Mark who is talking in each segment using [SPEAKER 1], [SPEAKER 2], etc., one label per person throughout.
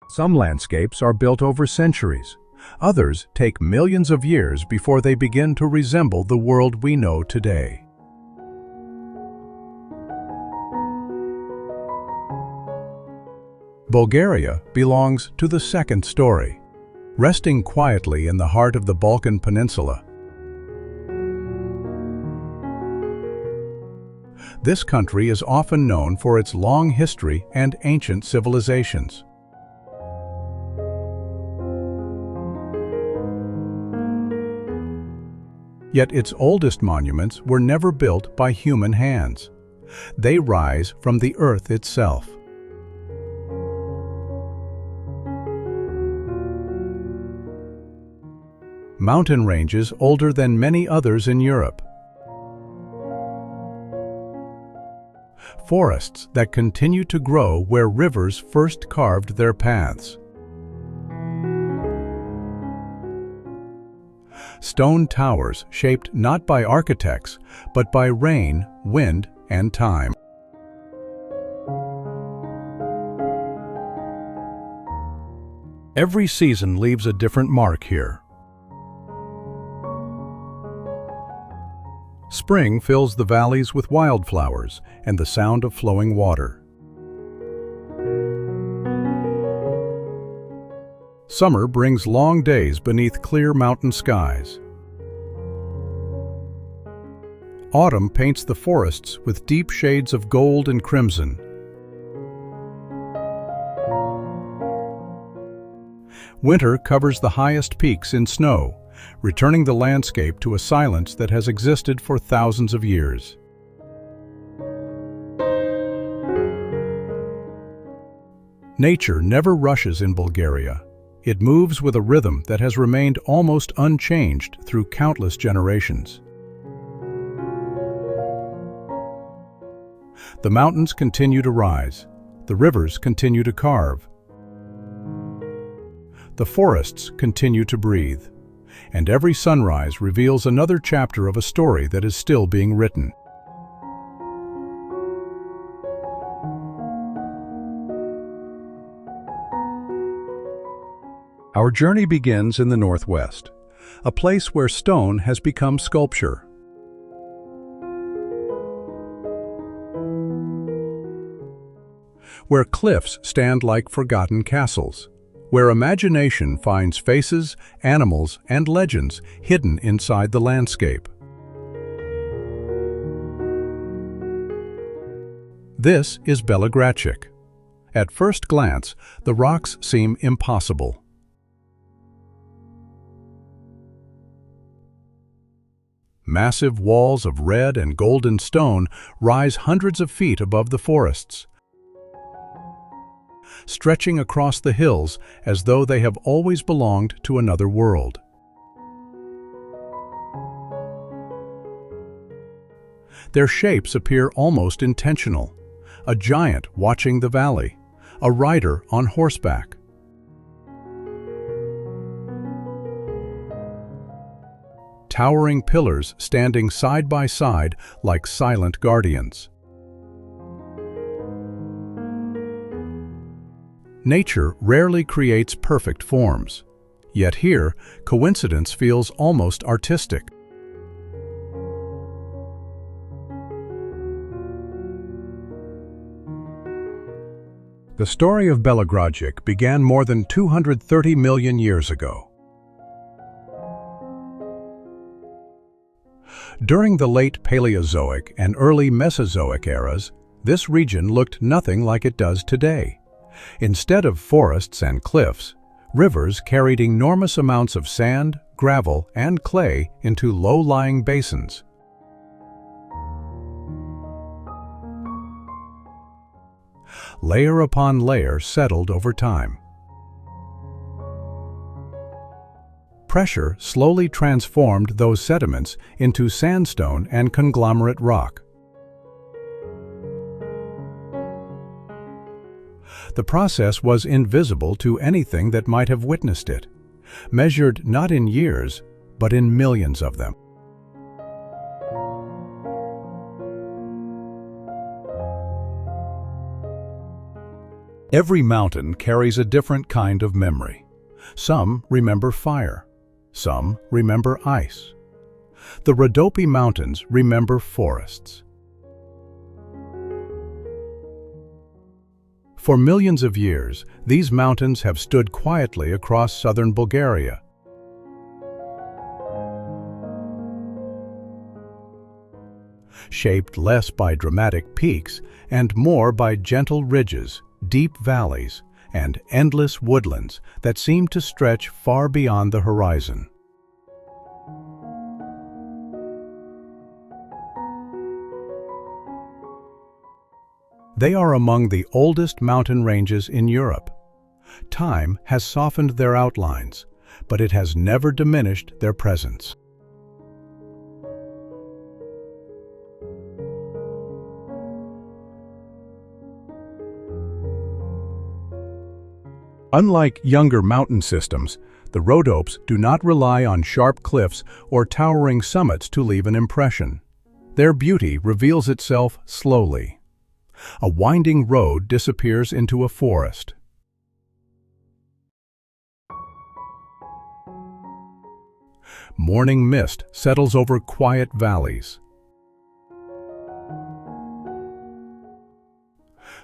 [SPEAKER 1] Some landscapes are built over centuries. Others take millions of years before they begin to resemble the world we know today. Bulgaria belongs to the second story, resting quietly in the heart of the Balkan Peninsula. This country is often known for its long history and ancient civilizations. Yet its oldest monuments were never built by human hands. They rise from the earth itself. Mountain ranges older than many others in Europe. Forests that continue to grow where rivers first carved their paths. Stone towers shaped not by architects, but by rain, wind, and time. Every season leaves a different mark here. Spring fills the valleys with wildflowers and the sound of flowing water. Summer brings long days beneath clear mountain skies. Autumn paints the forests with deep shades of gold and crimson. Winter covers the highest peaks in snow, returning the landscape to a silence that has existed for thousands of years. Nature never rushes in Bulgaria. It moves with a rhythm that has remained almost unchanged through countless generations. The mountains continue to rise. The rivers continue to carve. The forests continue to breathe. And every sunrise reveals another chapter of a story that is still being written. Our journey begins in the northwest, a place where stone has become sculpture. Where cliffs stand like forgotten castles. Where imagination finds faces, animals, and legends hidden inside the landscape. This is Belogradchik. At first glance, the rocks seem impossible. Massive walls of red and golden stone rise hundreds of feet above the forests, stretching across the hills as though they have always belonged to another world. Their shapes appear almost intentional. A giant watching the valley, a rider on horseback. Towering pillars standing side by side like silent guardians. Nature rarely creates perfect forms, yet here, coincidence feels almost artistic. The story of Belogradchik began more than 230 million years ago. During the late Paleozoic and early Mesozoic eras, this region looked nothing like it does today. Instead of forests and cliffs, rivers carried enormous amounts of sand, gravel, and clay into low-lying basins. Layer upon layer settled over time. Pressure slowly transformed those sediments into sandstone and conglomerate rock. The process was invisible to anything that might have witnessed it, measured not in years, but in millions of them. Every mountain carries a different kind of memory. Some remember fire. Some remember ice. The Rhodope Mountains remember forests. For millions of years, these mountains have stood quietly across southern Bulgaria. Shaped less by dramatic peaks and more by gentle ridges, deep valleys, and endless woodlands that seem to stretch far beyond the horizon. They are among the oldest mountain ranges in Europe. Time has softened their outlines, but it has never diminished their presence. Unlike younger mountain systems, the Rhodopes do not rely on sharp cliffs or towering summits to leave an impression. Their beauty reveals itself slowly. A winding road disappears into a forest. Morning mist settles over quiet valleys.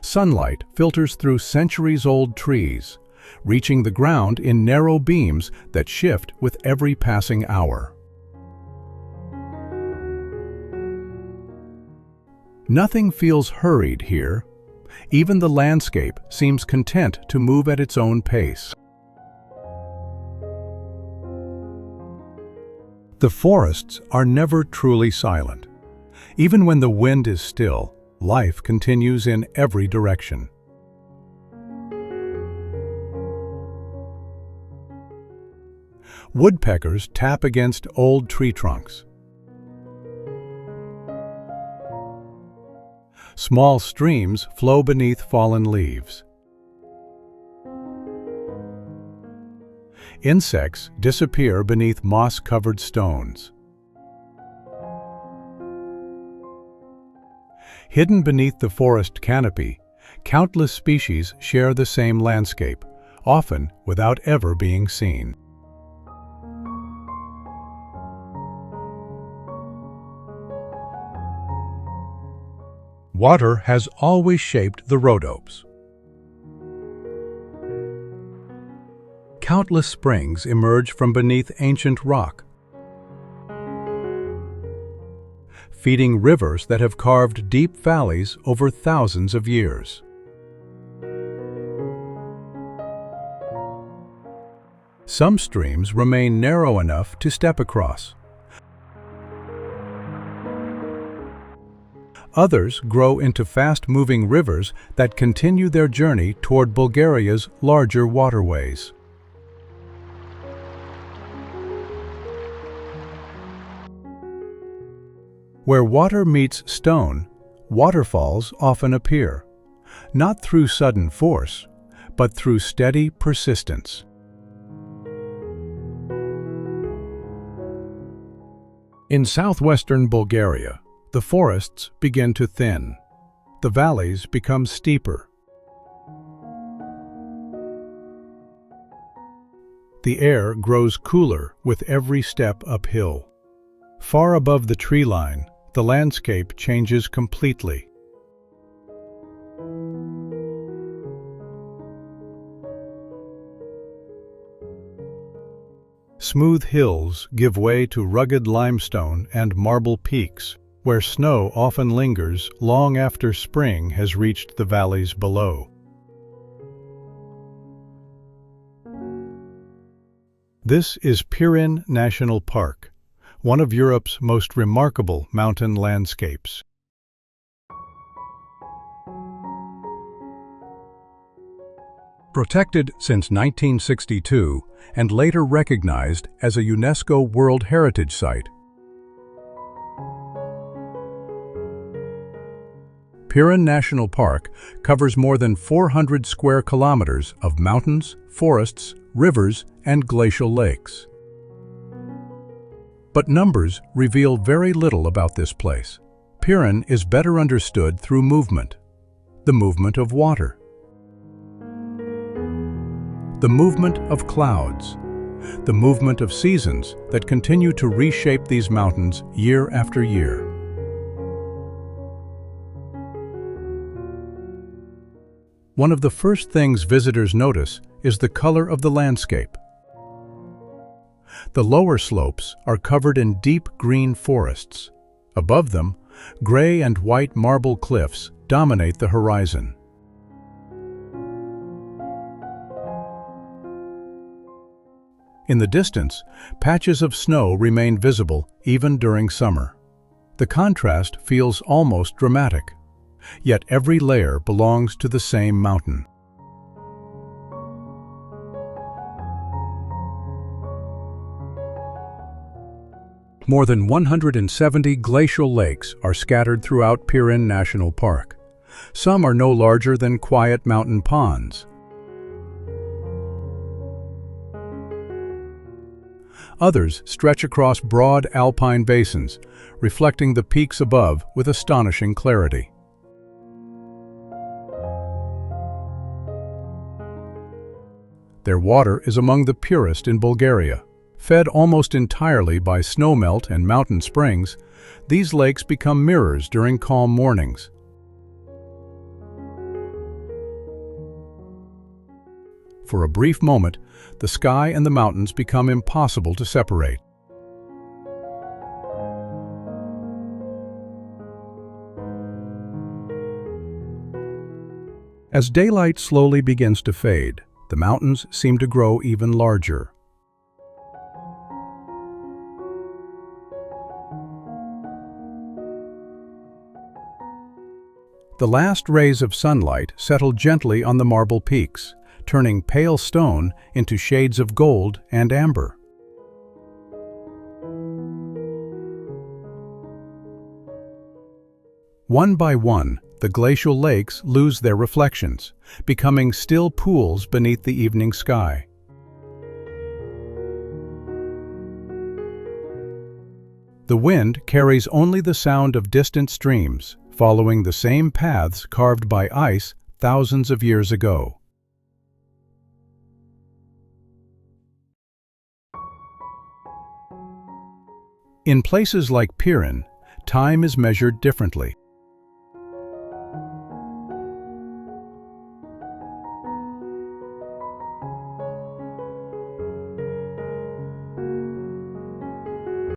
[SPEAKER 1] Sunlight filters through centuries-old trees, reaching the ground in narrow beams that shift with every passing hour. Nothing feels hurried here. Even the landscape seems content to move at its own pace. The forests are never truly silent. Even when the wind is still, life continues in every direction. Woodpeckers tap against old tree trunks. Small streams flow beneath fallen leaves. Insects disappear beneath moss-covered stones. Hidden beneath the forest canopy, countless species share the same landscape, often without ever being seen. Water has always shaped the Rhodopes. Countless springs emerge from beneath ancient rock, feeding rivers that have carved deep valleys over thousands of years. Some streams remain narrow enough to step across. Others grow into fast-moving rivers that continue their journey toward Bulgaria's larger waterways. Where water meets stone, waterfalls often appear, not through sudden force, but through steady persistence. In southwestern Bulgaria, the forests begin to thin. The valleys become steeper. The air grows cooler with every step uphill. Far above the tree line, the landscape changes completely. Smooth hills give way to rugged limestone and marble peaks, where snow often lingers long after spring has reached the valleys below. This is Pirin National Park, one of Europe's most remarkable mountain landscapes. Protected since 1962 and later recognized as a UNESCO World Heritage Site, Pirin National Park covers more than 400 square kilometers of mountains, forests, rivers, and glacial lakes. But numbers reveal very little about this place. Pirin is better understood through movement, the movement of water. The movement of clouds. The movement of seasons that continue to reshape these mountains year after year. One of the first things visitors notice is the color of the landscape. The lower slopes are covered in deep green forests. Above them, gray and white marble cliffs dominate the horizon. In the distance, patches of snow remain visible even during summer. The contrast feels almost dramatic, yet every layer belongs to the same mountain. More than 170 glacial lakes are scattered throughout Pirin National Park. Some are no larger than quiet mountain ponds. Others stretch across broad alpine basins, reflecting the peaks above with astonishing clarity. Their water is among the purest in Bulgaria. Fed almost entirely by snowmelt and mountain springs, these lakes become mirrors during calm mornings. For a brief moment, the sky and the mountains become impossible to separate. As daylight slowly begins to fade, the mountains seem to grow even larger. The last rays of sunlight settle gently on the marble peaks, turning pale stone into shades of gold and amber. One by one, the glacial lakes lose their reflections, becoming still pools beneath the evening sky. The wind carries only the sound of distant streams, following the same paths carved by ice thousands of years ago. In places like Pirin, time is measured differently.